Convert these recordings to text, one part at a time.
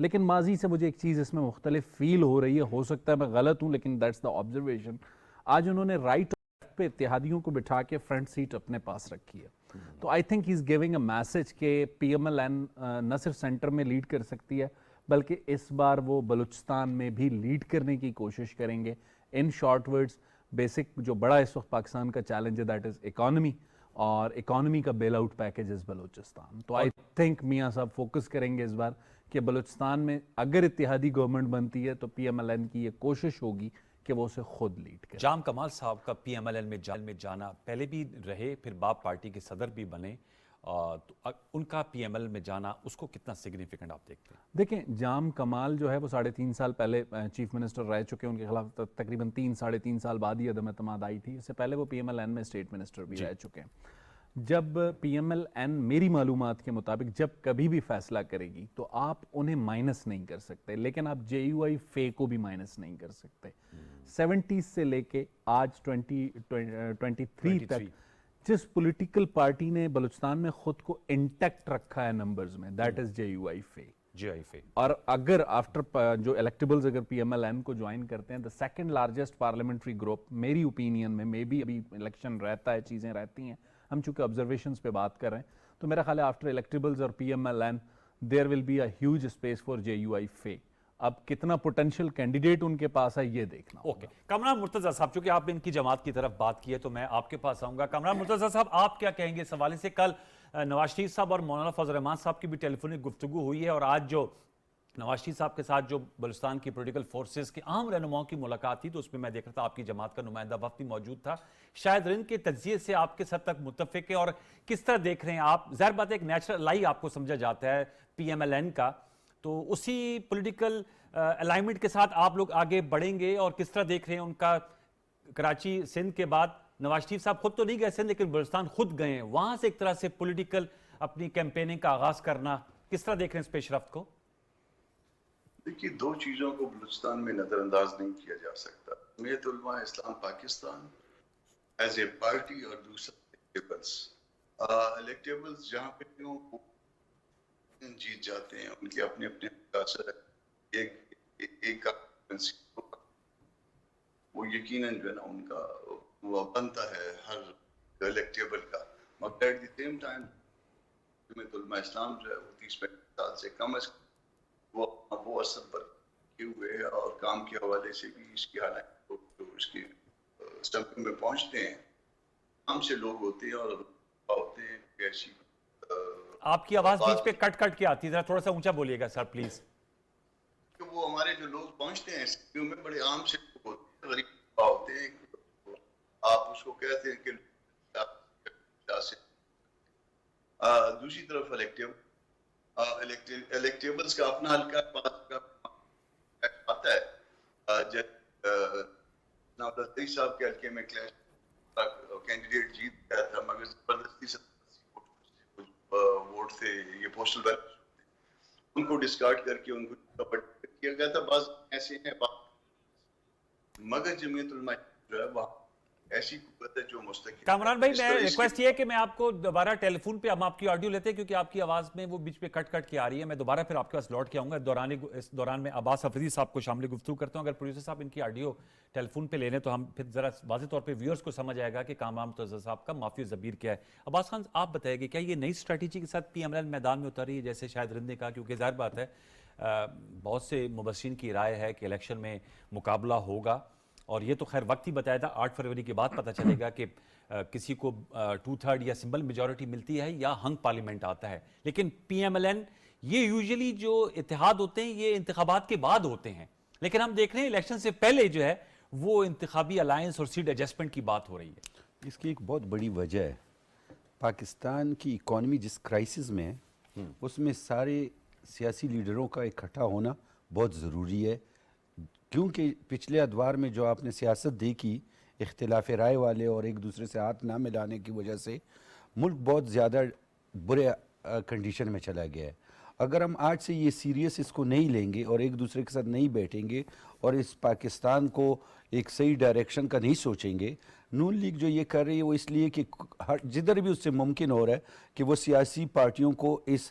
لیکن ماضی سے مجھے ایک چیز اس میں مختلف فیل ہو رہی ہے, ہو سکتا ہے میں غلط ہوں لیکن دیٹس دا آبزرویشن. آج انہوں نے رائٹ پہ اتحادیوں کو بٹھا کے فرنٹ سیٹ اپنے پاس رکھی ہے. تو I think he is giving a message کہ پی ایم ایل این نہ صرف سینٹر میں لیڈ کر سکتی ہے بلکہ اس بار وہ بلوچستان میں بھی لیڈ کرنے کی کوشش کریں گے. ان شارٹ ورڈز بیسک جو بڑا اس وقت پاکستان کا چیلنج ہے دیٹ از اکانومی, اور اکانومی کا بیل آؤٹ پیکیج از بلوچستان. تو آئی تھنک میاں صاحب فوکس کریں گے اس بار کہ بلوچستان میں اگر اتحادی گورنمنٹ بنتی ہے تو پی ایم ایل این کی یہ کوشش ہوگی کہ وہ اسے خود لیڈ کرے. جام کمال صاحب کا پی ایم ایل این میں جانا, پہلے بھی رہے پھر باپ پارٹی کے صدر بھی بنے, تو ان کا پی ایم ایل این میں جانا اس کو کتنا سگنیفیکنٹ آپ دیکھتے ہیں؟ دیکھیں جام کمال جو ہے وہ 3.5 سال پہلے چیف منسٹر رہ چکے ہیں, ان کے خلاف تقریباً 3.5 سال بعد ہی عدم اعتماد آئی تھی. اس سے پہلے وہ پی ایم ایل این میں اسٹیٹ منسٹر بھی رہ چکے ہیں. جب پی ایم ایل این میری معلومات کے مطابق جب کبھی بھی فیصلہ کرے گی تو آپ انہیں مائنس نہیں کر سکتے, لیکن آپ جے یو آئی فے کو بھی مائنس نہیں کر سکتے. 70s سے لے کے آج 2023 تک جس پولیٹیکل پارٹی نے بلوچستان میں خود کو انٹیکٹ رکھا ہے نمبرز میں, that is J U I فے. اور اگر آفٹر جو الیکٹیبلز اگر پی ایم ایل این کو جوائن کرتے ہیں, the second largest parliamentary group میری اوپینین میں بھی ابھی الیکشن رہتا ہے, چیزیں رہتی ہیں, ہم چونکہ آبزرویشنز پہ بات کر رہے ہیں, تو میرا خیال ہے آفٹر الیکٹیبلز اور P M L N there will be a huge space for J U I F. اب کتنا پوٹینشیل کینڈیڈیٹ ان کے پاس ہے یہ دیکھنا. اوکے, کامران مرتضی صاحب, چونکہ آپ ان کی جماعت کی طرف بات کی ہے تو میں آپ کے پاس آؤں گا. کامران مرتضی صاحب, آپ کیا کہیں گے اس حوالے سے؟ کل نواز شریف صاحب اور مولانا فضل الرحمان صاحب کی بھی ٹیلی فونک گفتگو ہوئی ہے, اور آج جو نواز شریف صاحب کے ساتھ جو بلوچستان کی پولیٹیکل فورسز کے عام رہنماؤں کی ملاقات تھی, تو اس میں میں دیکھ رہا تھا آپ کی جماعت کا نمائندہ وفد بھی موجود تھا. شاید رند کے تجزیے سے آپ کس حد تک متفق ہے, اور کس طرح دیکھ رہے ہیں آپ؟ ظاہر بات ہے ایک نیچرل الائی آپ کو سمجھا جاتا ہے پی ایم ایل این کا, تو اسی پولیٹیکل الائنمنٹ کے ساتھ آپ لوگ آگے بڑھیں گے, اور کس طرح دیکھ رہے ہیں ان کا کراچی سندھ کے بعد نواز شریف صاحب خود تو نہیں گئے سندھ لیکن بلوچستان خود گئے ہیں, وہاں سے ایک طرح سے پولیٹیکل اپنی کیمپیننگ کا آغاز کرنا, کس طرح دیکھ رہے ہیں اس پیش رفت کو؟ دیکھیے, دو چیزوں کو بلوچستان میں نظر انداز نہیں کیا جا سکتا. جمعیت Ulema Islam Pakistan as a party, اور دوسرا الیکٹیبلز جہاں پہ کیوں جیت جاتے ہیں, ان کے اپنے اپنے ایک وہ یقیناً جو ہے نا ان کا وہ بنتا ہے ہر الیکٹیبل کا, مگر ایٹ دی سیم ٹائم جمعیت علماء اسلام جو ہے وہ 30-35 سال سے کم از وہ اثر پر کیے ہوئے ہیں, اور کام کے حوالے سے بھی اس کی حالت جو اس کی اسٹمپنگ میں پہنچتے ہیں عام سے لوگ ہوتے ہیں, اور ہوتے ہیں ایسی. آپ کی آواز بیچ پہ کٹ کٹ کے آتی ہے, ذرا تھوڑا سا اونچا بولیے گا سر پلیز. کہ وہ ہمارے جو لوگ پہنچتے ہیں اسٹمپنگ میں بڑے عام سے لوگ ہوتے ہیں, غریب ہوتے ہیں, آپ اس کو کہتے ہیں کہ دوسری طرف الیکٹیبلز کا اپنا حلقہ آتا ہے. جب نواب صاحب کے حلقے میں کینڈیڈیٹ جیت گیا تھا, مگر زبردستی سے ووٹ سے یہ پوسٹل بیلٹ ان کو ڈسکارڈ کر کے ان کو کیا گیا تھا. بعض ایسے ہیں, مگر جمعیت علماء جو ہے وہاں ایسی قوت ہے جو مستقل. کامران بھائی, میں ریکویسٹ یہ ہے کہ میں آپ کو دوبارہ ٹیلی فون پہ ہم آپ کی آڈیو لیتے ہیں, کیونکہ آپ کی آواز میں وہ بیچ پہ کٹ کٹ کے آ رہی ہے. میں دوبارہ پھر آپ کے پاس لوٹ کے آؤں گا. اس دوران میں عباس حفیظی صاحب کو شامل گفتگو کرتا ہوں. اگر پروڈیوسر صاحب ان کی آڈیو ٹیلی فون پہ لے لیں تو ہم پھر ذرا واضح طور پہ ویورز کو سمجھ آئے گا کہ کامران مرتضی صاحب کا مافی ضمیر کیا ہے. عباس خان, آپ بتائیں گے کیا یہ نئی اسٹریٹجی کے ساتھ پی ایم ایل این میدان میں اتر رہی ہے, جیسے شاید رند نے کہا؟ کیونکہ ظاہر بات ہے بہت سے مبصرین کی رائے ہے کہ الیکشن میں مقابلہ ہوگا, اور یہ تو خیر وقت ہی بتایا تھا, 8 فروری کے بعد پتہ چلے گا کہ کسی کو 2/3 یا سمبل میجورٹی ملتی ہے یا ہنگ پارلیمنٹ آتا ہے. لیکن پی ایم ایل این یہ یوزلی جو اتحاد ہوتے ہیں یہ انتخابات کے بعد ہوتے ہیں, لیکن ہم دیکھ رہے ہیں الیکشن سے پہلے جو ہے وہ انتخابی الائنس اور سیٹ ایڈجسٹمنٹ کی بات ہو رہی ہے. اس کی ایک بہت بڑی وجہ ہے پاکستان کی اکانومی جس کرائسس میں ہے, اس میں سارے سیاسی لیڈروں کا اکٹھا ہونا بہت ضروری ہے, کیونکہ پچھلے ادوار میں جو آپ نے سیاست دیکھی, اختلاف رائے والے اور ایک دوسرے سے ہاتھ نہ ملانے کی وجہ سے ملک بہت زیادہ برے کنڈیشن میں چلا گیا ہے. اگر ہم آج سے یہ سیریس اس کو نہیں لیں گے اور ایک دوسرے کے ساتھ نہیں بیٹھیں گے اور اس پاکستان کو ایک صحیح ڈائریکشن کا نہیں سوچیں گے, نون لیگ جو یہ کر رہی ہے وہ اس لیے کہ جدھر بھی اس سے ممکن ہو رہا ہے کہ وہ سیاسی پارٹیوں کو اس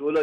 16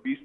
20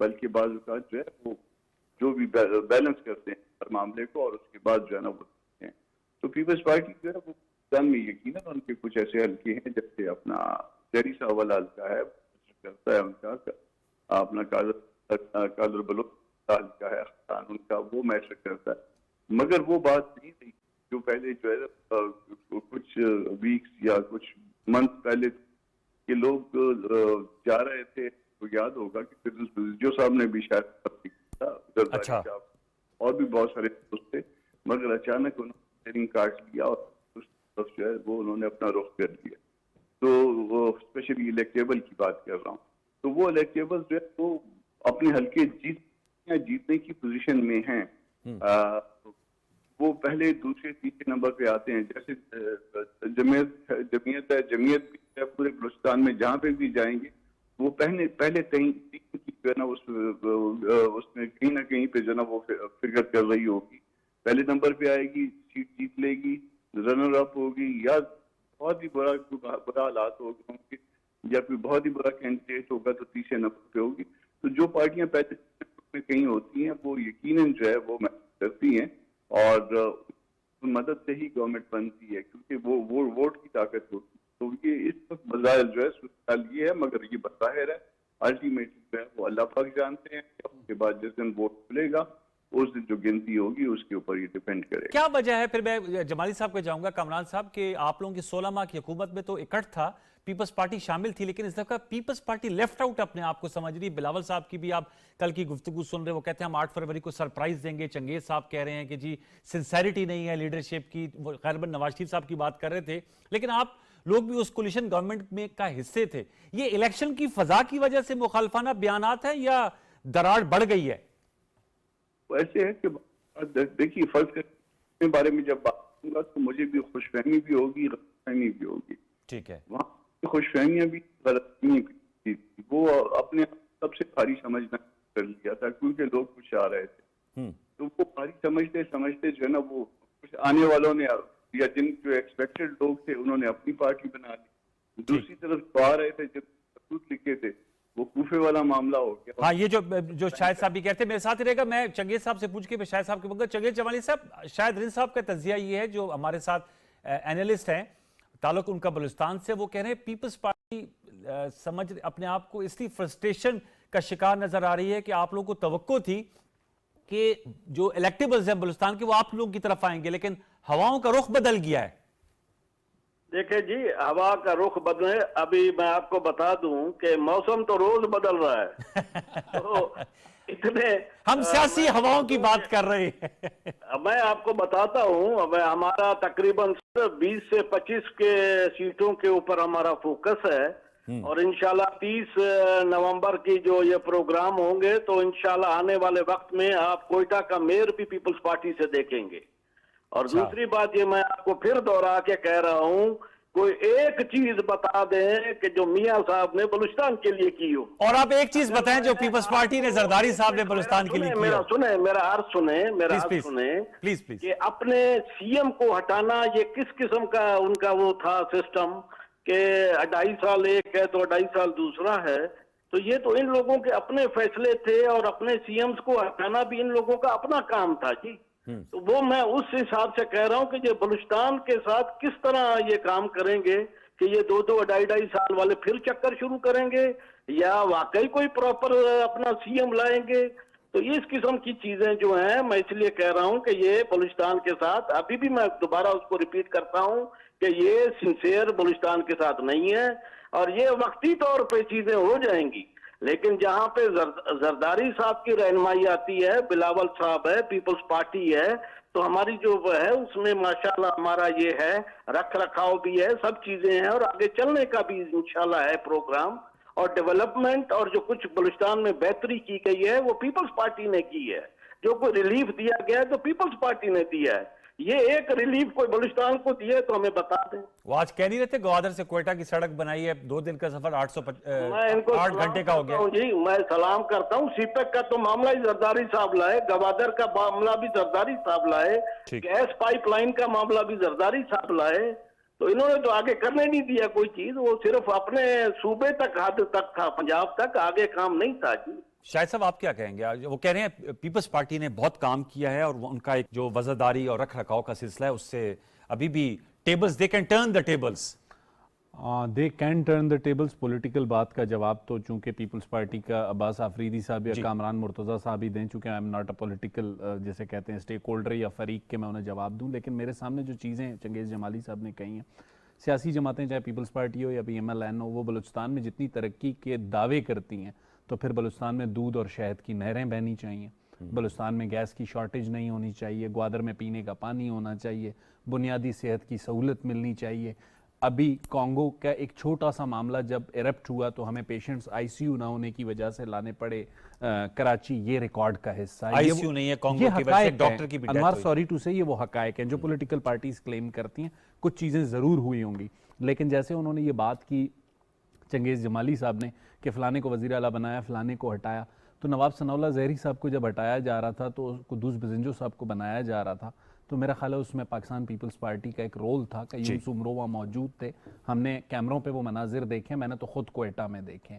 بلکہ بعض اوقات جو ہے وہ جو بھی بیلنس کرتے ہیں ہر معاملے کو، اور اس کے بعد جو ہے نا وہ دیتے ہیں. تو پیپلز پارٹی جو ہے وہ پاکستان میں یقیناً ان کے کچھ ایسے حلقے ہیں جیسے اپنا شہری صاحب والا حلقہ ہے، کرتا ہے ان کا اپنا کالر بلوچ حلقہ ہے خان، ان کا وہ میٹر کرتا ہے. مگر وہ بات نہیں رہی جو پہلے جو ہے کچھ ویکس یا کچھ منتھ پہلے کہ لوگ جا رہے تھے. تو یاد ہوگا کہ جو صاحب نے بھی شاید اچھا اور بھی بہت سارے دوست تھے، مگر اچانک انہوں نے کاٹ لیا اور اس طرف جو ہے وہ انہوں نے اپنا رخ کر دیا. تو وہ اسپیشلی الیکٹیبل کی بات کر رہا ہوں. تو وہ الیکٹیبل جو ہے وہ اپنے حلقے جیتنے کی پوزیشن میں ہیں. وہ پہلے دوسرے تیسرے نمبر پہ آتے ہیں. جیسے جمعیت بھی ہے پورے بلوچستان میں، جہاں پہ بھی جائیں گے وہ پہلے کہیں جو ہے نا اس میں کہیں نہ کہیں پہ جو ہے نا وہ فگر کر رہی ہوگی. پہلے نمبر پہ آئے گی، سیٹ جیت لے گی، رنر اپ ہوگی، یا بہت ہی برا حالات ہوں گے، یا کوئی بہت ہی بڑا کینڈیڈیٹ ہوگا تو تیسرے نمبر پہ ہوگی. تو جو پارٹیاں پہلے میں کہیں ہوتی ہیں وہ یقیناً جو ہے وہ محنت کرتی ہیں، اور مدد سے ہی گورنمنٹ بنتی ہے، کیونکہ وہ ووٹ کی طاقت ہوتی ہے. تو یہ اس وقت بظاہر جو ہے صورتحال یہ ہے، مگر یہ بظاہر ہے الٹیمیٹلی جو ہے وہ اللہ پاک جانتے ہیں. اس کے بعد جس دن ووٹ کھلے گا اس دن جو گنتی ہوگی اس کے اوپر یہ ڈیپینڈ کرے گا. کیا وجہ ہے پھر، میں جمالی صاحب کو جاؤں گا، کامران صاحب، کہ آپ لوگوں کی 16 ماہ کی حکومت میں تو اکٹھ تھا، پیپلز پارٹی شامل تھی، لیکن اس دفعہ پیپلز پارٹی لیفٹ آؤٹ اپنے آپ کو سمجھ رہی. بلاول صاحب کی بھی آپ کل کی گفتگو سن رہے، وہ کہتے ہیں ہم 8 فروری کو سرپرائز دیں گے. چنگیز صاحب کہہ رہے ہیں کہ جی سنسیریٹی نہیں ہے لیڈرشپ کی. وہ غالباً نواز شریف صاحب کی بات کر رہے تھے، لیکن آپ لوگ بھی اس کولیشن گورنمنٹ میں کا حصے تھے. یہ الیکشن کی فضا کی وجہ سے مخالفانہ بیانات ہیں یا دراڑ بڑھ گئی ہے؟ ایسے ہے کہ دیکھیے فرض کے بارے میں جب بات کروں گا تو مجھے بھی خوش فہمی بھی ہوگی، غلط فہمی بھی ہوگی. ٹھیک ہے. وہاں خوش فہمیاں بھی غلط فہمی بھی، وہ اپنے سب سے بھاری سمجھنا کر لیا تھا کیونکہ لوگ کچھ آ رہے تھے. تو وہ بھاری سمجھتے جو ہے نا وہ کچھ آنے والوں نے یا جن جو ایکسپیکٹڈ لوگ تھے انہوں نے اپنی پارٹی بنا لی. دوسری طرف جو آ رہے تھے جب خطوط لکھے تھے وہ کوفے والا معاملہ ہو گیا. ہاں، یہ جو شاہد صاحب بھی کہتے ہیں، میرے ساتھ ہی رہے گا. میں چنگیز صاحب سے پوچھ کے شاہد صاحب کے بغیر چنگیز جمالی صاحب، شاہد رنز صاحب کا تجزیہ یہ ہے جو ہمارے ساتھ اینالسٹ ہیں، تعلق ان کا بلوچستان سے. وہ کہہ رہے ہیں پیپلز پارٹی سمجھ اپنے آپ کو اس لیے فرسٹریشن کا شکار نظر آ رہی ہے کہ آپ لوگوں کو توقع تھی کہ جو الیکٹیبلز ہیں بلوچستان کے وہ آپ لوگوں کی طرف آئیں گے، لیکن ہواؤں کا رخ بدل گیا ہے. دیکھیں جی، ہوا کا رخ بدلے، ابھی میں آپ کو بتا دوں کہ موسم تو روز بدل رہا ہے. تو اتنے ہم سیاسی ہواؤں کی بات کر رہے ہیں. میں آپ کو بتاتا ہوں، اب ہمارا تقریباً 20 سے 25 کے سیٹوں کے اوپر ہمارا فوکس ہے، اور انشاءاللہ 30 نومبر کی جو یہ پروگرام ہوں گے تو انشاءاللہ آنے والے وقت میں آپ کوئٹہ کا میئر بھی پیپلز پارٹی سے دیکھیں گے. اور دوسری بات یہ میں آپ کو پھر دوہرا کے کہہ رہا ہوں، کوئی ایک چیز بتا دیں کہ جو میاں صاحب نے بلوچستان کے لیے کی ہو. اور آپ ایک چیز بتائیں جو پیپلز پارٹی نے زرداری صاحب نے بلوچستان کے لیے کی ہو. میرا عرض سنیں پلیز کہ اپنے سی ایم کو ہٹانا یہ کس قسم کا ان کا وہ تھا سسٹم کہ 2.5 سال ایک ہے تو 2.5 سال دوسرا ہے. تو یہ تو ان لوگوں کے اپنے فیصلے تھے، اور اپنے سی ایمز کو ہٹانا بھی ان لوگوں کا اپنا کام تھا جی. تو وہ میں اس حساب سے کہہ رہا ہوں کہ یہ بلوچستان کے ساتھ کس طرح یہ کام کریں گے کہ یہ 2-2 سال والے پھر چکر شروع کریں گے، یا واقعی کوئی پراپر اپنا سی ایم لائیں گے. تو اس قسم کی چیزیں جو ہیں میں اس لیے کہہ رہا ہوں کہ یہ بلوچستان کے ساتھ، ابھی بھی میں دوبارہ اس کو ریپیٹ کرتا ہوں کہ یہ سنسیئر بلوچستان کے ساتھ نہیں ہے، اور یہ وقتی طور پہ چیزیں ہو جائیں گی. لیکن جہاں پہ زرداری صاحب کی رہنمائی آتی ہے، بلاول صاحب ہے، پیپلز پارٹی ہے، تو ہماری جو ہے اس میں ماشاءاللہ ہمارا یہ ہے رکھ رکھاؤ بھی ہے، سب چیزیں ہیں، اور آگے چلنے کا بھی انشاءاللہ ہے پروگرام. اور ڈیولپمنٹ اور جو کچھ بلوچستان میں بہتری کی گئی ہے وہ پیپلز پارٹی نے کی ہے. جو کوئی ریلیف دیا گیا ہے تو پیپلز پارٹی نے دیا ہے. یہ ایک ریلیف کوئی بلوچستان کو دیے تو ہمیں بتا دیں. وہ آج کہہ نہیں رہے تھے گوادر سے کوئٹہ کی سڑک بنائی ہے، 2 دن کا سفر 8 گھنٹے کا ہو گیا. جی میں سلام کرتا ہوں. سی پیک کا تو معاملہ ہی زرداری صاحب لائے، گوادر کا معاملہ بھی زرداری صاحب لائے، گیس پائپ لائن کا معاملہ بھی زرداری صاحب لائے. تو انہوں نے تو آگے کرنے نہیں دیا کوئی چیز, وہ صرف اپنے صوبے تک حد تک تھا, پنجاب تک, آگے کام نہیں تھا جی. شاہد صاحب آپ کیا کہیں گے؟ وہ کہہ رہے ہیں پیپلز پارٹی نے بہت کام کیا ہے اور ان کا ایک جو وزرداری اور رکھ رکھاؤ کا سلسلہ ہے اس سے ابھی بھی tables, they can turn the tables. They can turn the tables. Political بات کا جواب تو چونکہ پیپلز پارٹی کا عباس آفریدی صاحب یا کامران مرتضیٰ صاحب ہی دیں, چونکہ I am not a political جیسے کہتے ہیں اسٹیک ہولڈر یا فریق کے میں انہیں جواب دوں. لیکن میرے سامنے جو چیزیں چنگیز جمالی صاحب نے کہی ہیں, سیاسی جماعتیں چاہے پیپلز پارٹی ہو یا پی ایم ایل این ہو, وہ بلوچستان میں جتنی ترقی کے دعوے کرتی ہیں تو پھر بلوچستان میں دودھ اور شہد کی نہریں بہنی چاہیے, بلوچستان میں گیس کی شارٹیج نہیں ہونی چاہیے, گوادر میں پینے کا پانی ہونا چاہیے, بنیادی صحت کی سہولت ملنی چاہیے. ابھی کانگو کا ایک چھوٹا سا معاملہ جب ایرپٹ ہوا تو ہمیں پیشنٹس آئی سی یو نہ ہونے کی وجہ سے لانے پڑے کراچی, یہ ریکارڈ کا حصہ ہے. آئی سی یو نہیں ہے کانگو کی وجہ سے, ڈاکٹر کی بھی انوار سوری ٹو سے, یہ وہ حقائق ہیں جو پولیٹیکل پارٹیز کلیم کرتی ہیں. کچھ چیزیں ضرور ہوئی ہوں گی, لیکن جیسے انہوں نے یہ بات کی چنگیز جمالی صاحب نے کہ فلانے کو وزیر اعلیٰ بنایا, فلانے کو ہٹایا, تو نواب ثناء اللہ زہری صاحب کو جب ہٹایا جا رہا تھا تو قدوس بزنجو صاحب کو بنایا جا رہا تھا, تو میرا خیال ہے اس میں پاکستان پیپلز پارٹی کا ایک رول تھا. قیوم سمرو وہاں موجود تھے, ہم نے کیمروں پہ وہ مناظر دیکھے, میں نے تو خود کوئٹہ میں دیکھے.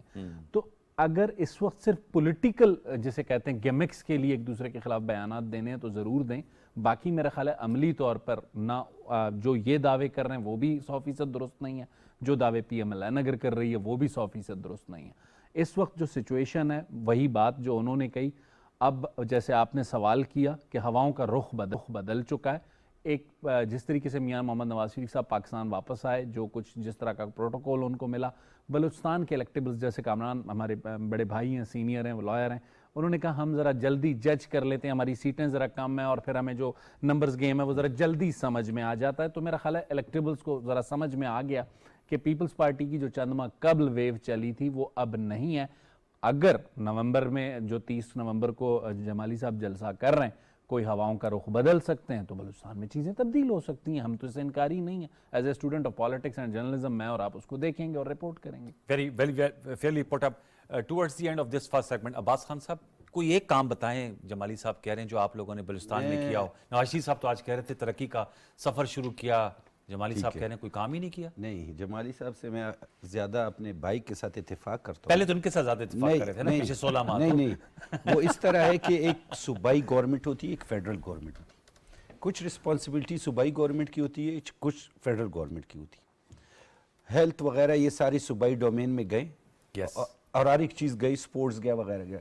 تو اگر اس وقت صرف پولیٹیکل جسے کہتے ہیں گیمکس کے لیے ایک دوسرے کے خلاف بیانات دینے ہیں تو ضرور دیں. باقی میرا خیال ہے عملی طور پر نہ جو یہ دعوے کر رہے ہیں وہ بھی 100% درست نہیں ہے, جو دعوے پی ایم ایل این اگر کر رہی ہے وہ بھی 100% درست نہیں ہے. اس وقت جو سچویشن ہے وہی بات جو انہوں نے کہی. اب جیسے آپ نے سوال کیا کہ ہواؤں کا رخ بدل چکا ہے. ایک جس طریقے سے میاں محمد نواز شریف صاحب پاکستان واپس آئے, جو کچھ جس طرح کا پروٹوکول ان کو ملا, بلوچستان کے الیکٹیبلز جیسے کامران ہمارے بڑے بھائی ہیں, سینئر ہیں, وہ لائر ہیں, انہوں نے کہا ہم ذرا جلدی جج کر لیتے ہیں, ہماری سیٹیں ذرا کم ہیں اور پھر ہمیں جو نمبرز گیم ہے وہ ذرا جلدی سمجھ میں آ جاتا ہے. تو میرا خیال ہے الیکٹیبلز کو ذرا سمجھ میں آ گیا کہ پیپلز پارٹی کی جو چند ماہ قبل ویو چلی تھی وہ اب نہیں ہے. اگر نومبر میں جو 30 نومبر کو جمالی صاحب جلسہ کر رہے ہیں کوئی ہواؤں کا رخ بدل سکتے ہیں تو بلوچستان میں چیزیں تبدیل ہو سکتی ہیں, ہم تو اس سے انکاری نہیں ہیں. As a student of politics and journalism میں اور آپ اس کو دیکھیں گے اور رپورٹ کریں گے. Very fairly put up. Towards the end of this first segment, Abbas Khan Sahab کوئی ایک کام بتائیں جمالی صاحب کہہ رہے ہیں جو آپ لوگوں نے بلوچستان میں کیا ہو. نواز شریف صاحب تو آج کہہ رہے تھے ترقی کا سفر شروع کیا, جمالی صاحب کہہ رہے ہیں کوئی کام ہی نہیں کیا. نہیں, جمالی صاحب سے میں زیادہ اپنے بھائی کے ساتھ اتفاق کرتا ہوں. پہلے تو ان کے ساتھ زیادہ اتفاق کر رہے تھے نا پیچھے 16 ماہ. نہیں, وہ اس طرح ہے کہ ایک صوبائی گورنمنٹ ہوتی ہے, ایک فیڈرل گورنمنٹ ہوتی ہے. کچھ رسپانسبلٹی صوبائی گورنمنٹ کی ہوتی ہے, کچھ فیڈرل گورنمنٹ کی ہوتی ہے. ہیلتھ وغیرہ یہ ساری صوبائی ڈومین میں گئے اور ہر ایک چیز گئی, سپورٹس گیا وغیرہ گیا.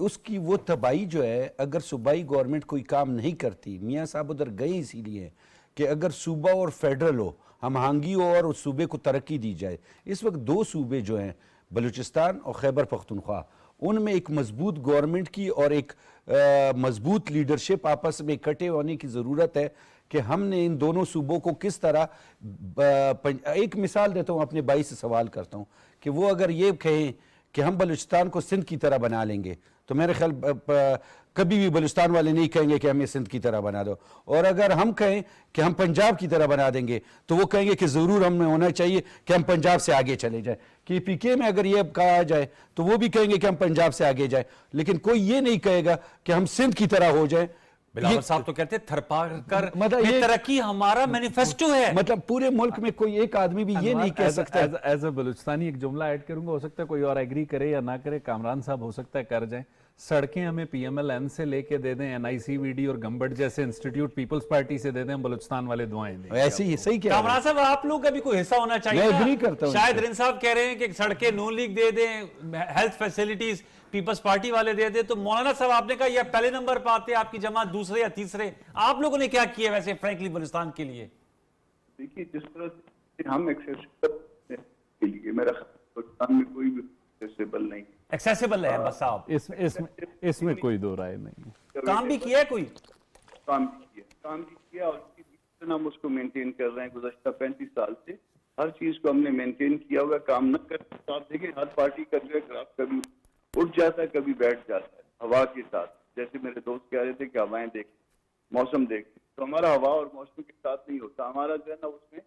اس کی وہ تباہی جو ہے, اگر صوبائی گورنمنٹ کوئی کام نہیں کرتی, میاں صاحب ادھر گئے اسی لیے کہ اگر صوبہ اور فیڈرل ہو, ہم آہنگی ہو اور اس صوبے کو ترقی دی جائے. اس وقت دو صوبے جو ہیں بلوچستان اور خیبر پختونخوا, ان میں ایک مضبوط گورنمنٹ کی اور ایک مضبوط لیڈرشپ آپس میں اکٹھے ہونے کی ضرورت ہے کہ ہم نے ان دونوں صوبوں کو کس طرح. ایک مثال دیتا ہوں, اپنے بھائی سے سوال کرتا ہوں کہ وہ اگر یہ کہیں کہ ہم بلوچستان کو سندھ کی طرح بنا لیں گے تو میرے خیال کبھی بھی بلوچستان والے نہیں کہیں گے کہ ہمیں سندھ کی طرح بنا دو. اور اگر ہم کہیں کہ ہم پنجاب کی طرح بنا دیں گے تو وہ کہیں گے کہ ضرور ہم میں ہونا چاہیے کہ ہم پنجاب سے آگے چلے جائیں. کہ پی کے میں اگر یہ کہا جائے تو وہ بھی کہیں گے کہ ہم پنجاب سے آگے جائیں, لیکن کوئی یہ نہیں کہے گا کہ ہم سندھ کی طرح ہو جائیں. بلاول صاحب تو کہتے ہیں تھرپا کر یہ ترقی ہمارا مینیفیسٹو ہے. مطلب پورے ملک میں کوئی ایک آدمی بھی یہ نہیں کہہ سکتا. ایز اے بلوچستانی ایک جملہ ایڈ کروں گا, ہو سکتا ہے کوئی اور ایگری کرے یا نہ کرے, کامران صاحب ہو سکتا ہے کر جائیں. سڑکیں ہمیں پی ایم ایل این سے لے کے دے دیں, این آئی سی وی ڈی اور گمبٹ جیسے انسٹیٹیوٹ پیپلز پارٹی سے دے دیں, بلوچستان والے دعائیں دیں. ایسے ہی صحیح کہہ رہے ہیں. کامران صاحب آپ لوگ کا بھی کوئی حصہ ہونا چاہیے. میں اگری کرتا ہوں. شاید رن صاحب کہہ رہے ہیں کہ سڑکیں نون لیگ دے دیں, ہیلتھ فیسلٹیز پیپلز پارٹی والے دے دیں, تو مولانا صاحب آپ نے کہا یہ پہلے نمبر پہ آتے, آپ کی جماعت دوسرے یا تیسرے. آپ لوگوں نے کیا کیا ویسے فرینکلی بلوچستان کے لیے؟ دیکھیے جس طرح سے ہم ایکسیسیبل کے لیے, میرا بلوچستان میں کوئی بھی ایکسیسیبل نہیں. ایکسیسیبل ہے بس صاحب, اس میں کوئی دو رائے نہیں. کام بھی کیا ہے, کوئی کام بھی کیا اور ہم اس کو مینٹین کر رہے ہیں گزشتہ 35 سال سے. ہر چیز کو ہم نے مینٹین کیا ہوا, کام نہ کرتے تو آپ دیکھیں ہر پارٹی کا جو ہے گراف کبھی اٹھ جاتا ہے کبھی بیٹھ جاتا ہے ہوا کے ساتھ. جیسے میرے دوست کہہ رہے تھے کہ ہوائیں دیکھیں, موسم دیکھیں, تو ہمارا ہوا اور موسم کے ساتھ نہیں ہوتا. ہمارا جو ہے نا اس میں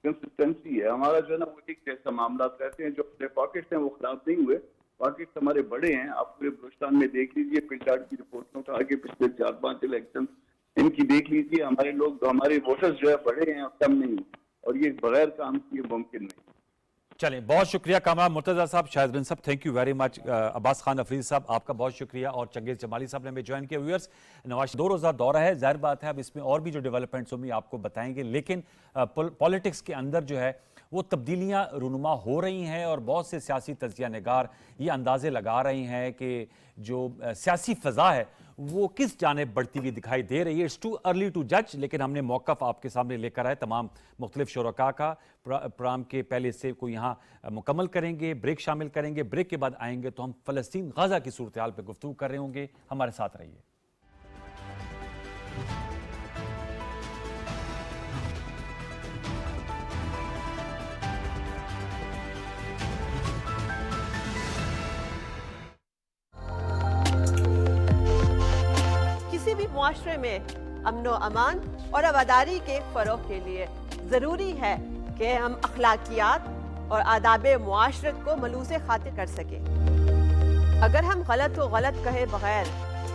کنسسٹنسی ہے. ہمارا جو ہے نا وہ ایک جیسا معاملات رہتے ہیں. جو اپنے پاکٹس ہیں وہ خراب نہیں ہوئے, پاکٹس ہمارے بڑے ہیں. آپ پورے بلوچستان میں دیکھ لیجیے, پنجاب کی رپورٹوں کا آگے پچھلے 4-5 الیکشن ان کی دیکھ لیجیے. ہمارے لوگ ہمارے ووٹرز جو ہے بڑے ہیں اور کم نہیں. اور یہ بغیر کام کیے ممکن نہیں. چلیں بہت شکریہ کامران مرتضیٰ صاحب, شاہد بن صاحب, تھینک یو ویری مچ. عباس خان افریدی صاحب آپ کا بہت شکریہ, اور چنگیز جمالی صاحب نے ہمیں جوائن کیا. ویورز, نواز 2 روزہ دورہ ہے, ظاہر بات ہے اب اس میں اور بھی جو ڈیولپمنٹس ہوں گی آپ کو بتائیں گے, لیکن پولیٹکس کے اندر جو ہے وہ تبدیلیاں رونما ہو رہی ہیں, اور بہت سے سیاسی تجزیہ نگار یہ اندازے لگا رہے ہیں کہ جو سیاسی فضا ہے وہ کس جانب بڑھتی ہوئی دکھائی دے رہی ہے. اٹس ٹو ارلی ٹو جج, لیکن ہم نے موقف آپ کے سامنے لے کر آئے تمام مختلف شرکاء کا. پروگرام کے پہلے حصے کو یہاں مکمل کریں گے, بریک شامل کریں گے, بریک کے بعد آئیں گے تو ہم فلسطین غزہ کی صورتحال پہ گفتگو کر رہے ہوں گے. ہمارے ساتھ رہیے. کسی بھی معاشرے میں امن و امان اور آباداری کے فروغ کے لیے ضروری ہے کہ ہم اخلاقیات اور آداب معاشرت کو ملوث خاطر کر سکیں. اگر ہم غلط و غلط کہے بغیر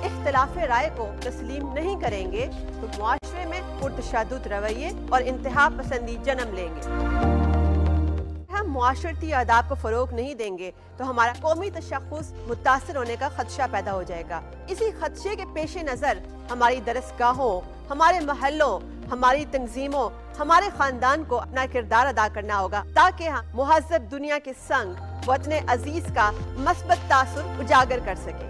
اختلاف رائے کو تسلیم نہیں کریں گے تو معاشرے میں پرتشدد رویے اور انتہا پسندی جنم لیں گے. ہم معاشرتی آداب کو فروغ نہیں دیں گے تو ہمارا قومی تشخص متاثر ہونے کا خدشہ پیدا ہو جائے گا. اسی خدشے کے پیش نظر ہماری درسگاہوں, ہمارے محلوں, ہماری تنظیموں, ہمارے خاندان کو اپنا کردار ادا کرنا ہوگا تاکہ ہم مہذب دنیا کے سنگ وطن عزیز کا مثبت تاثر اجاگر کر سکیں.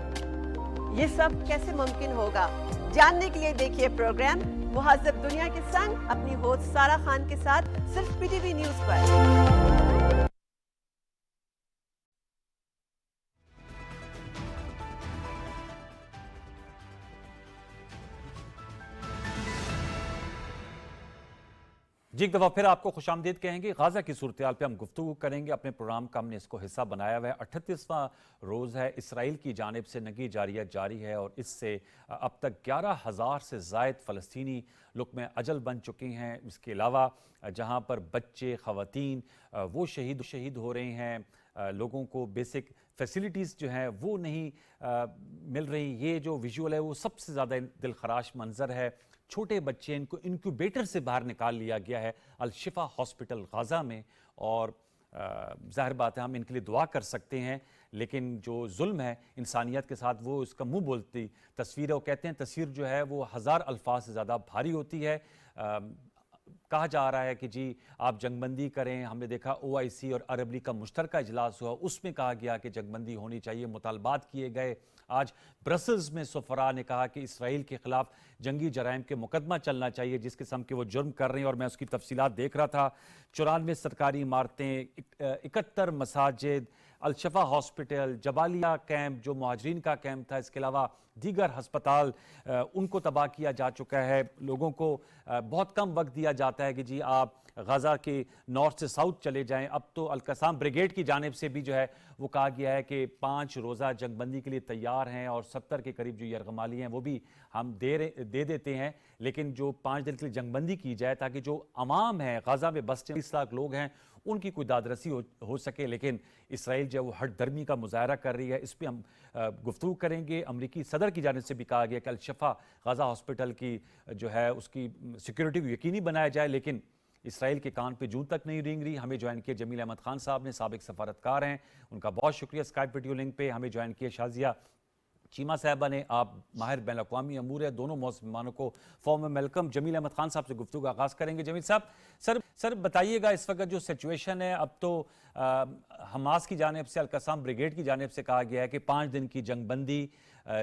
یہ سب کیسے ممکن ہوگا, جاننے کے لیے دیکھیے پروگرام مہذب دنیا کے سنگ اپنی ہوسٹ سارا خان کے ساتھ صرف پی ٹی وی نیوز پر. جی ایک دفعہ پھر آپ کو خوش آمدید کہیں گے. غزہ کی صورتحال پہ ہم گفتگو کریں گے. اپنے پروگرام کا ہم نے اس کو حصہ بنایا ہوا ہے. 38واں روز ہے. اسرائیل کی جانب سے ننگی جاریت جاری ہے, اور اس سے اب تک 11,000 سے زائد فلسطینی لقمہ اجل بن چکے ہیں. اس کے علاوہ جہاں پر بچے, خواتین وہ شہید ہو رہے ہیں, لوگوں کو بیسک فیسیلیٹیز جو ہیں وہ نہیں مل رہی. یہ جو ویژول ہے وہ سب سے زیادہ دلخراش منظر ہے. چھوٹے بچے, ان کو انکیوبیٹر سے باہر نکال لیا گیا ہے الشفا ہاسپٹل غزہ میں, اور ظاہر بات ہے ہم ان کے لیے دعا کر سکتے ہیں, لیکن جو ظلم ہے انسانیت کے ساتھ وہ اس کا منہ بولتی تصویر ہے. وہ کہتے ہیں تصویر جو ہے وہ 1000 الفاظ سے زیادہ بھاری ہوتی ہے. کہا جا رہا ہے کہ جی آپ جنگ بندی کریں. ہم نے دیکھا OIC اور عرب لیگ کا مشترکہ اجلاس ہوا, اس میں کہا گیا کہ جنگ بندی ہونی چاہیے, مطالبات کیے گئے. آج برسلز میں سفراء نے کہا کہ اسرائیل کے خلاف جنگی جرائم کے مقدمہ چلنا چاہیے جس قسم کے وہ جرم کر رہے ہیں. اور میں اس کی تفصیلات دیکھ رہا تھا. 94 سرکاری عمارتیں, 71 مساجد, الشفا ہاسپٹل, جبالیہ کیمپ جو مہاجرین کا کیمپ تھا, اس کے علاوہ دیگر ہسپتال ان کو تباہ کیا جا چکا ہے. لوگوں کو بہت کم وقت دیا جاتا ہے کہ جی آپ غزہ کے نارتھ سے ساؤتھ چلے جائیں. اب تو القسام بریگیڈ کی جانب سے بھی جو ہے وہ کہا گیا ہے کہ 5 روزہ جنگ بندی کے لیے تیار ہیں, اور 70 کے قریب جو یرغمالی ہیں وہ بھی ہم دے دیتے ہیں, لیکن جو 5 دن کے لیے جنگ بندی کی جائے تاکہ جو عوام ہے غزہ میں بستے 20 لاکھ لوگ ہیں ان کی کوئی دادرسی ہو سکے. لیکن اسرائیل جو ہے وہ ہٹ درمی کا مظاہرہ کر رہی ہے. اس پہ ہم گفتگو کریں گے. امریکی صدر کی جانب سے بھی کہا گیا کہ الشفا غزہ ہاسپٹل کی جو ہے اس کی سیکیورٹی کو یقینی بنایا جائے, لیکن اسرائیل کے کان پہ جون تک نہیں رینگ رہی. ہمیں جوائن کیا جمیل احمد خان صاحب نے, سابق سفارتکار ہیں, ان کا بہت شکریہ. اسکائپ ویڈیو لنک پہ ہمیں جوائن کیا شازیہ چیمہ صاحبہ نے, آپ ماہر بین الاقوامی امور ہے. دونوں مہمانوں کو فارم میں ویلکم. جمیل احمد خان صاحب سے گفتگو کا آغاز کریں گے. جمیل صاحب سر بتائیے گا اس وقت جو سچویشن ہے, اب تو حماس کی جانب سے, القسام بریگیڈ کی جانب سے کہا گیا ہے کہ 5 دن کی جنگ بندی,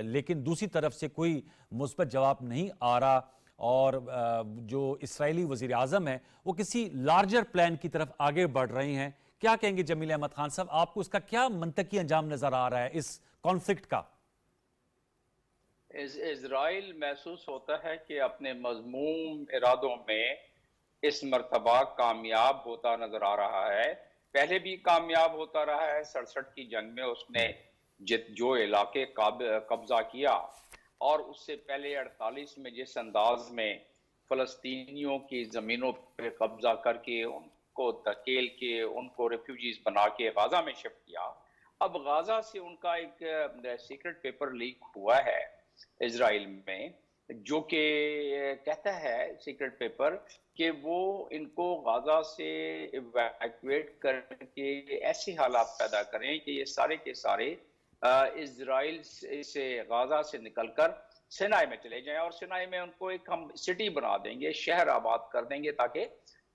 لیکن دوسری طرف سے کوئی مثبت جواب نہیں آ رہا, اور جو اسرائیلی وزیر اعظم ہے وہ کسی لارجر پلان کی طرف آگے بڑھ رہے ہیں. کیا کہیں گے جمیل احمد خان صاحب, آپ کو اس کا کیا منطقی انجام نظر آ رہا ہے اس کانفلکٹ کا؟ اسرائیل محسوس ہوتا ہے کہ اپنے مذموم ارادوں میں اس مرتبہ کامیاب ہوتا نظر آ رہا ہے. پہلے بھی کامیاب ہوتا رہا ہے. 67 کی جنگ میں اس نے جو علاقے قبضہ کیا, اور اس سے پہلے 48 میں جس انداز میں فلسطینیوں کی زمینوں پہ قبضہ کر کے ان کو دھکیل کے ان کو ریفیوجیز بنا کے غزہ میں شفٹ کیا. اب غزہ سے ان کا ایک سیکرٹ پیپر لیک ہوا ہے اسرائیل میں جو کہ کہتا ہے سیکرٹ پیپر کہ وہ ان کو غازہ سے ایویکویٹ کر کے ایسے حالات پیدا کریں کہ یہ سارے کے سارے اسرائیل سے غازہ سے نکل کر سینائی میں چلے جائیں، اور سینائی میں ان کو ایک ہم سٹی بنا دیں گے، شہر آباد کر دیں گے، تاکہ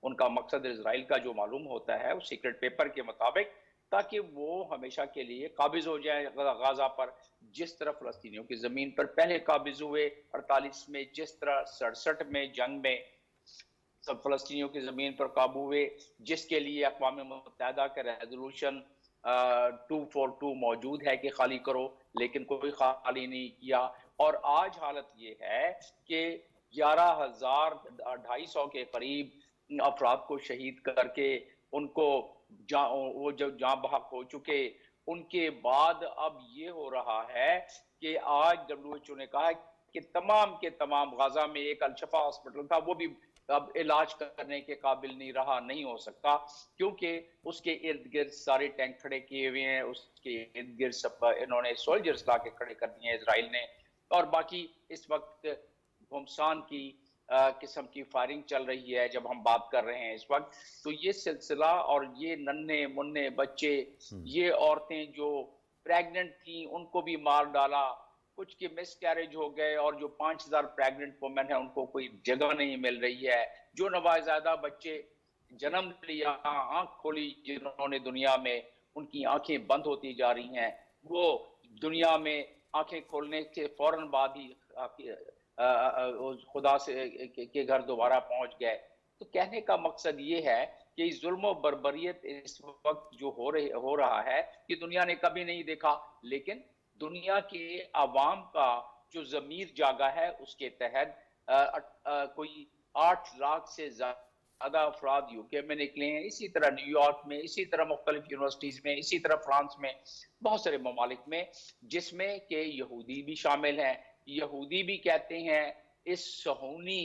ان کا مقصد اسرائیل کا جو معلوم ہوتا ہے اس سیکرٹ پیپر کے مطابق، تاکہ وہ ہمیشہ کے لیے قابض ہو جائیں غازہ پر، جس طرح فلسطینیوں کی زمین پر پہلے قابض ہوئے 48 میں، جس طرح 67 میں جنگ میں سب فلسطینیوں کی زمین پر قابو ہوئے، جس کے لیے اقوام متحدہ کا ریزولوشن 242 موجود ہے کہ خالی کرو، لیکن کوئی خالی نہیں کیا۔ اور آج حالت یہ ہے کہ 11,250 کے قریب افراد کو شہید کر کے ان کو وہ جو جاں بحق ہو چکے، ان کے بعد اب یہ ہو رہا ہے کہ آج WHO نے کہا کہ تمام کے تمام غزہ میں ایک الشفا ہاسپٹل تھا، وہ بھی اب علاج کرنے کے قابل نہیں رہا، نہیں ہو سکتا، کیونکہ اس کے ارد گرد سارے ٹینک کھڑے کیے ہوئے ہیں، اس کے ارد گرد سب انہوں نے سولجرز لا کے کھڑے کر دیے ہیں اسرائیل نے، اور باقی اس وقت گھمسان کی قسم کی فائرنگ چل رہی ہے جب ہم بات کر رہے ہیں اس وقت۔ تو یہ سلسلہ اور یہ ننھے منھے بچے، یہ عورتیں جو پریگننٹ تھیں ان کو بھی مار ڈالا، کچھ کے مس کیریج ہو گئے، اور جو 5000 پریگننٹ وومن ہیں ان کو کوئی جگہ نہیں مل رہی ہے، جو نوزائیدہ بچے جنم لیا، آنکھ کھولی جنہوں نے دنیا میں، ان کی آنکھیں بند ہوتی جا رہی ہیں، وہ دنیا میں آنکھیں کھولنے کے فوراً بعد ہی خدا سے کے گھر دوبارہ پہنچ گئے۔ تو کہنے کا مقصد یہ ہے کہ ظلم و بربریت اس وقت جو ہو رہا ہے کہ دنیا نے کبھی نہیں دیکھا، لیکن دنیا کے عوام کا جو ضمیر جاگا ہے اس کے تحت کوئی 8 لاکھ سے زیادہ افراد UK میں نکلے ہیں، اسی طرح نیو یارک میں، اسی طرح مختلف یونیورسٹیز میں، اسی طرح فرانس میں، بہت سارے ممالک میں، جس میں کہ یہودی بھی شامل ہیں۔ یہودی بھی کہتے ہیں اس صہیونی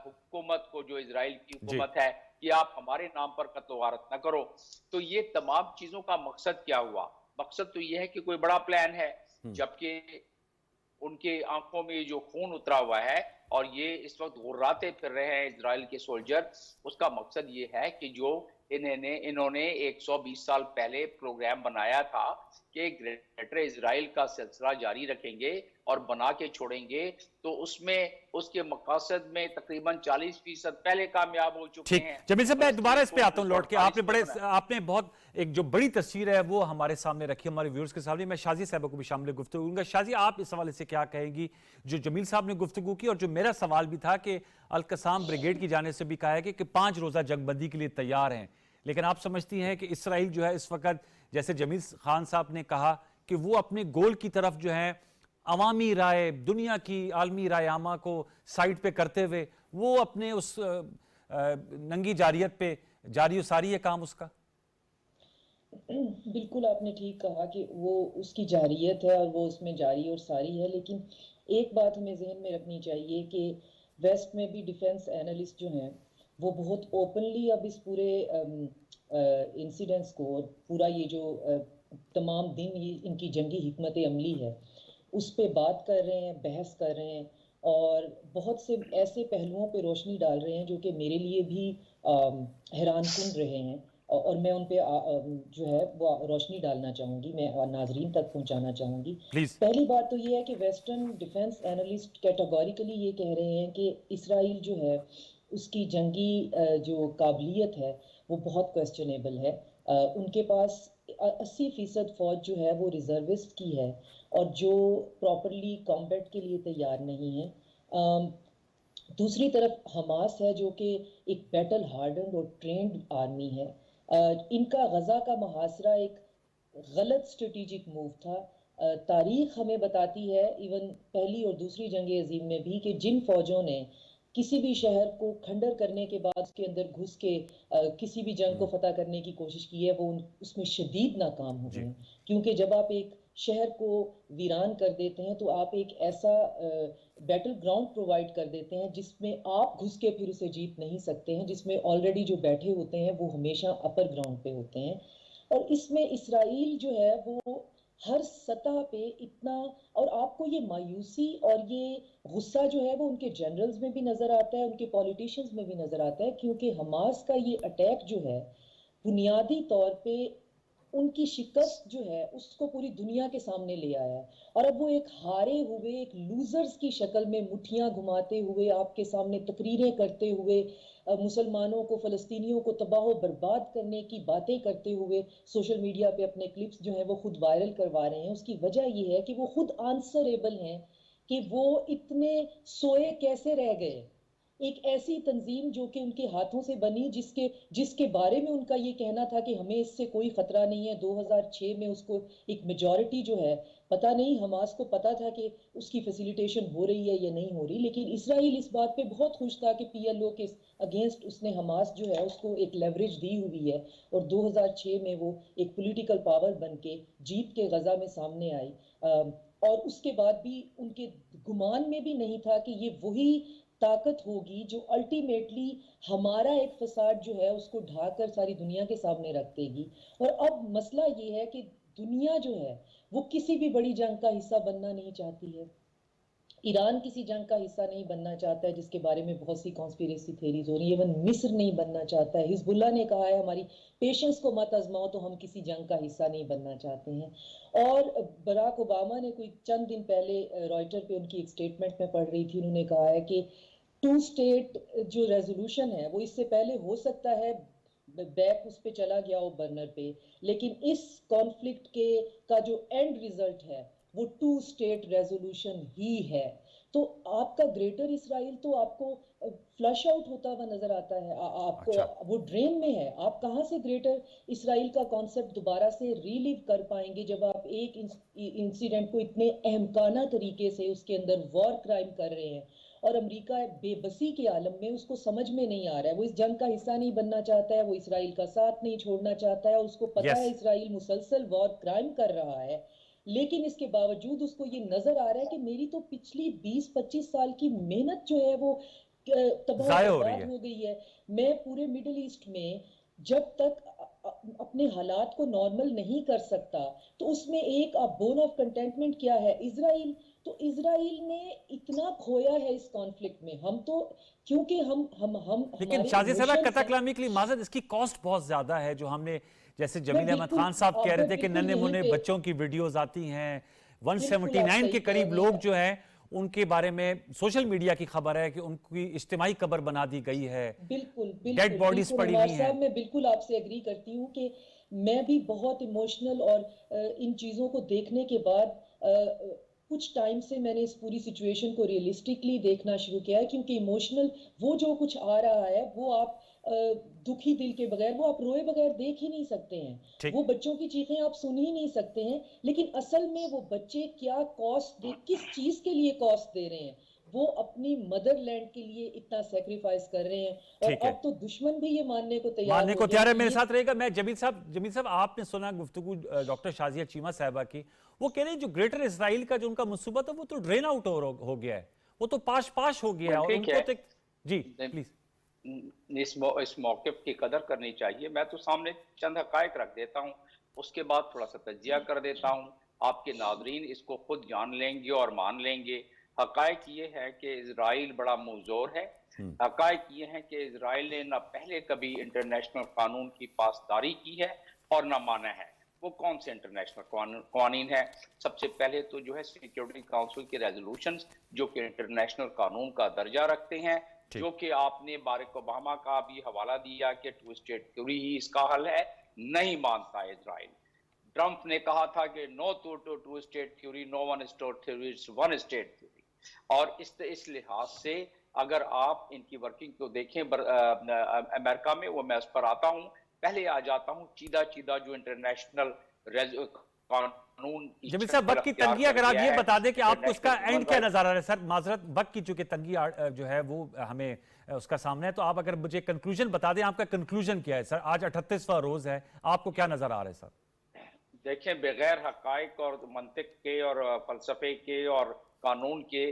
حکومت کو، جو اسرائیل کی حکومت ہے، کہ آپ ہمارے نام پر قتل و غارت نہ کرو۔ تو یہ تمام چیزوں کا مقصد کیا ہوا؟ مقصد تو یہ ہے کہ کوئی بڑا پلان ہے، جبکہ ان کے آنکھوں میں جو خون اترا ہوا ہے اور یہ اس وقت غراتے پھر رہے ہیں اسرائیل کے سولجر، اس کا مقصد یہ ہے کہ جو انہوں نے 120 سال پہلے پروگرام بنایا تھا کہ گریٹر اسرائیل کا سلسلہ جاری رکھیں گے اور بنا کے چھوڑیں گے، تو اس میں اس کے مقاصد میں تقریباً 40% پہلے کامیاب ہو چکے ہیں۔ جمیل صاحب، میں دوبارہ اس پہ آتا ہوں لوٹ کے، آپ نے بہت ایک جو بڑی تصویر ہے وہ ہمارے سامنے رکھی، ہمارے ویورز کے سامنے۔ میں شازی صاحبہ کو بھی شامل گفتگو کروں گا۔ شازی، آپ اس حوالے سے کیا کہیں گی جو جمیل صاحب نے گفتگو کی، اور جو میرا سوال بھی تھا کہ القسام بریگیڈ کی جانب سے بھی کہا ہے کہ 5 روزہ جنگ بندی کے لیے تیار ہیں، لیکن آپ سمجھتی ہیں کہ اسرائیل جو ہے اس وقت، جیسے جمیل خان صاحب نے کہا کہ وہ اپنے گول کی طرف جو ہے عوامی رائے، دنیا کی عالمی رائے عامہ کو سائٹ پہ کرتے ہوئے وہ اپنے اس ننگی جاریت پہ جاری و ساری ہے کام اس کا؟ بالکل آپ نے ٹھیک کہا کہ وہ اس کی جاریت ہے اور وہ اس میں جاری اور ساری ہے، لیکن ایک بات ہمیں ذہن میں رکھنی چاہیے کہ ویسٹ میں بھی ڈیفنس اینالسٹ جو ہیں وہ بہت اوپنلی اب اس پورے انسیڈنٹس کو، اور پورا یہ جو تمام دن ان کی جنگی حکمت عملی ہے اس پہ بات کر رہے ہیں، بحث کر رہے ہیں، اور بہت سے ایسے پہلوؤں پہ روشنی ڈال رہے ہیں جو کہ میرے لیے بھی حیران کن رہے ہیں، اور میں ان پہ جو ہے وہ روشنی ڈالنا چاہوں گی، میں ناظرین تک پہنچانا چاہوں گی۔ پہلی بات تو یہ ہے کہ ویسٹرن ڈیفنس اینالسٹ کیٹیگوریکلی یہ کہہ رہے ہیں کہ اسرائیل جو ہے اس کی جنگی جو قابلیت ہے وہ بہت کویسچنیبل ہے۔ ان کے پاس 80% فوج جو ہے وہ ریزروسٹ کی ہے اور جو پراپرلی کامبیٹ کے لیے تیار نہیں ہے۔ دوسری طرف حماس ہے جو کہ ایک بیٹل ہارڈنڈ اور ٹرینڈ آرمی ہے۔ ان کا غزہ کا محاصرہ ایک غلط اسٹریٹجک موو تھا۔ تاریخ ہمیں بتاتی ہے، ایون پہلی اور دوسری جنگ عظیم میں بھی، کہ جن فوجوں نے کسی بھی شہر کو کھنڈر کرنے کے بعد اس کے اندر گھس کے کسی بھی جنگ کو فتح کرنے کی کوشش کی ہے، وہ اس میں شدید ناکام ہوئے ہیں، کیونکہ جب آپ ایک شہر کو ویران کر دیتے ہیں تو آپ ایک ایسا بیٹل گراؤنڈ پرووائڈ کر دیتے ہیں جس میں آپ گھس کے پھر اسے جیت نہیں سکتے ہیں، جس میں آلریڈی جو بیٹھے ہوتے ہیں وہ ہمیشہ اپر گراؤنڈ پہ ہوتے ہیں۔ اور اس میں اسرائیل جو ہے وہ ہر سطح پہ اتنا، اور آپ کو یہ مایوسی اور یہ غصہ جو ہے وہ ان کے جنرلز میں بھی نظر آتا ہے، ان کے پولیٹیشنز میں بھی نظر آتا ہے، کیونکہ حماس کا یہ اٹیک جو ہے بنیادی طور پہ ان کی شکست جو ہے اس کو پوری دنیا کے سامنے لے آیا ہے، اور اب وہ ایک ہارے ہوئے ایک لوزرز کی شکل میں مٹھیاں گھماتے ہوئے آپ کے سامنے تقریریں کرتے ہوئے مسلمانوں کو، فلسطینیوں کو تباہ و برباد کرنے کی باتیں کرتے ہوئے سوشل میڈیا پہ اپنے کلپس جو ہیں وہ خود وائرل کروا رہے ہیں۔ اس کی وجہ یہ ہے کہ وہ خود آنسریبل ہیں کہ وہ اتنے سوئے کیسے رہ گئے۔ ایک ایسی تنظیم جو کہ ان کے ہاتھوں سے بنی، جس کے بارے میں ان کا یہ کہنا تھا کہ ہمیں اس سے کوئی خطرہ نہیں ہے، 2006 میں اس کو ایک میجورٹی جو ہے، پتہ نہیں حماس کو پتہ تھا کہ اس کی فیسیلیٹیشن ہو رہی ہے یا نہیں ہو رہی، لیکن اسرائیل اس بات پہ بہت خوش تھا کہ پی ایل او کے اگینسٹ اس نے حماس جو ہے اس کو ایک لیوریج دی ہوئی ہے، اور 2006 میں وہ ایک پولیٹیکل پاور بن کے جیت کے غزہ میں سامنے آئی، اور اس کے بعد بھی ان کے گمان میں بھی نہیں تھا کہ یہ وہی طاقت ہوگی جو الٹیمیٹلی ہمارا ایک فساد جو ہے اس کو ڈھا کر ساری دنیا کے سامنے رکھ دے گی۔ اور اب مسئلہ یہ ہے کہ دنیا جو ہے وہ کسی بھی بڑی جنگ کا حصہ بننا نہیں چاہتی ہے۔ ایران کسی جنگ کا حصہ نہیں بننا چاہتا ہے، جس کے بارے میں بہت سی کانسپیریسی تھیریز ہو رہی ہیں، ایون مصر نہیں بننا چاہتا ہے، حزب اللہ نے کہا ہے ہماری پیشنس کو مت آزماؤ، تو ہم کسی جنگ کا حصہ نہیں بننا چاہتے ہیں۔ اور براک اوباما نے کوئی چند دن پہلے رائٹر پہ ان کی ایک سٹیٹمنٹ میں پڑھ رہی تھی، انہوں نے کہا ہے کہ 2 اسٹیٹ جو ریزولوشن ہے وہ اس سے پہلے ہو سکتا ہے بیک اس پہ چلا گیا ہو برنر پہ، لیکن اس کانفلکٹ کا جو اینڈ ریزلٹ ہے وہ 2 اسٹیٹ ریزولوشن ہی ہے۔ تو آپ کا گریٹر اسرائیل تو آپ کو فلش آؤٹ ہوتا ہوا نظر آتا ہے، آپ کو وہ ڈرین میں ہے۔ آپ کہاں سے گریٹر اسرائیل کا کانسیپٹ دوبارہ سے ریلیو کر پائیں گے جب آپ ایک انسیڈنٹ کو اتنے احمقانہ طریقے سے اس کے اندر وار کرائم کر رہے ہیں، اور امریکہ بے بسی کے عالم میں اس کو سمجھ میں نہیں آ رہا ہے، وہ اس جنگ کا حصہ نہیں بننا چاہتا ہے، وہ اسرائیل کا ساتھ نہیں چھوڑنا چاہتا ہے، اس کو پتہ ہے اسرائیل مسلسل وار کرائم کر رہا ہے، لیکن اس کے باوجود اس کو یہ نظر آ رہا ہے کہ میری تو پچھلی 20-25 سال کی محنت جو ہے وہ تباہ و برباد ہو گئی ہے۔ میں پورے مڈل ایسٹ میں جب تک اپنے حالات کو نارمل نہیں کر سکتا تو اس میں ایک بون آف کنٹینٹمنٹ کیا ہے اسرائیل، تو اسرائیل نے اتنا کھویا ہے اس کانفلکٹ میں، ہم تو کیونکہ ہم لیکن شازیہ صاحبہ قطع کلامی کے لیے معذرت، اس کی کاسٹ بہت زیادہ ہے، جو ہم نے جیسے جمیل احمد خان صاحب کہہ رہے تھے کہ ننھے منھے بچوں کی ویڈیوز آتی ہیں، 179 کے قریب لوگ جو ہیں ان کے بارے میں سوشل میڈیا کی خبر ہے کہ ان کی اجتماعی قبر بنا دی گئی ہے، بالکل ڈیڈ باڈیز پڑی ہوئی ہیں۔ میں بالکل آپ سے ایگری کرتی ہوں کہ میں بھی بہت ایموشنل، اور ان چیزوں کو دیکھنے کے بعد کچھ ٹائم سے میں نے اس پوری سچویشن کو ریئلسٹکلی دیکھنا شروع کیا ہے، کیونکہ ایموشنل وہ جو کچھ آ رہا ہے وہ آپ دکھی دل کے بغیر، وہ آپ روئے بغیر دیکھ ہی نہیں سکتے ہیں، وہ بچوں کی چیخیں آپ سن ہی نہیں سکتے ہیں، لیکن اصل میں وہ بچے کیا کاسٹ کس چیز کے لیے کاسٹ دے رہے ہیں، وہ اپنی مدر لینڈ کے لیے اتنا سیکریفائز کر رہے ہیں، اور اب تو دشمن بھی یہ ماننے کو تیار ہے۔ میرے ساتھ رہے گا میں جمیل صاحب آپ نے سنا گفتگو ڈاکٹر شازیہ چیمہ صاحبہ کی، وہ کہہ رہے ہیں جو گریٹر اسرائیل کا جو ان کا منصوبہ تھا وہ تو ڈرین آؤٹ ہو گیا ہے، وہ تو پاش ہو گیا ہے، اور ان کو تو جی پلیز اس موقف کی قدر کرنی چاہیے۔ میں تو سامنے چند حقائق رکھ دیتا ہوں، اس کے بعد تھوڑا سا تجزیہ کر دیتا ہوں، آپ کے ناظرین اس کو خود جان لیں گے اور مان لیں گے۔ حقائق یہ ہے کہ اسرائیل بڑا موزور ہے، حقائق یہ ہے کہ اسرائیل نے نہ پہلے کبھی انٹرنیشنل قانون کی پاسداری کی ہے اور نہ مانا ہے۔ وہ کون سے انٹرنیشنل قوانین ہیں؟ سب سے پہلے تو جو ہے سیکیورٹی کاؤنسل کے ریزولوشنز جو کہ انٹرنیشنل قانون کا درجہ رکھتے ہیں، جو کہ آپ نے باراک اوباما کا بھی حوالہ دیا کہ 2 اسٹیٹ تھیوری ہی اس کا حل ہے، نہیں مانتا اسرائیل۔ ٹرمپ نے کہا تھا کہ no to 2 state theory, no 1 state theory, 1 state theory. اور اس لحاظ سے اگر آپ ان کی ورکنگ کو دیکھیں امریکہ میں، وہ میں اس پر آتا ہوں، پہلے آ جاتا ہوں چیدہ جو انٹرنیشنل قانون۔ جمیل صاحب وقت کی تنگی، اگر آپ یہ بتا دیں کہ آپ کو اس کا اینڈ کیا نظر آ رہا ہے؟ سر معذرت، وقت کی چونکہ تنگی جو ہے وہ ہمیں اس کا سامنا ہے، تو آپ اگر مجھے کنکلوژن بتا دیں، آپ کا کنکلوژن کیا ہے سر؟ آج 38واں روز ہے، آپ کو کیا نظر آ رہا ہے سر؟ دیکھیں، بغیر حقائق اور منطق کے اور فلسفے کے اور قانون کے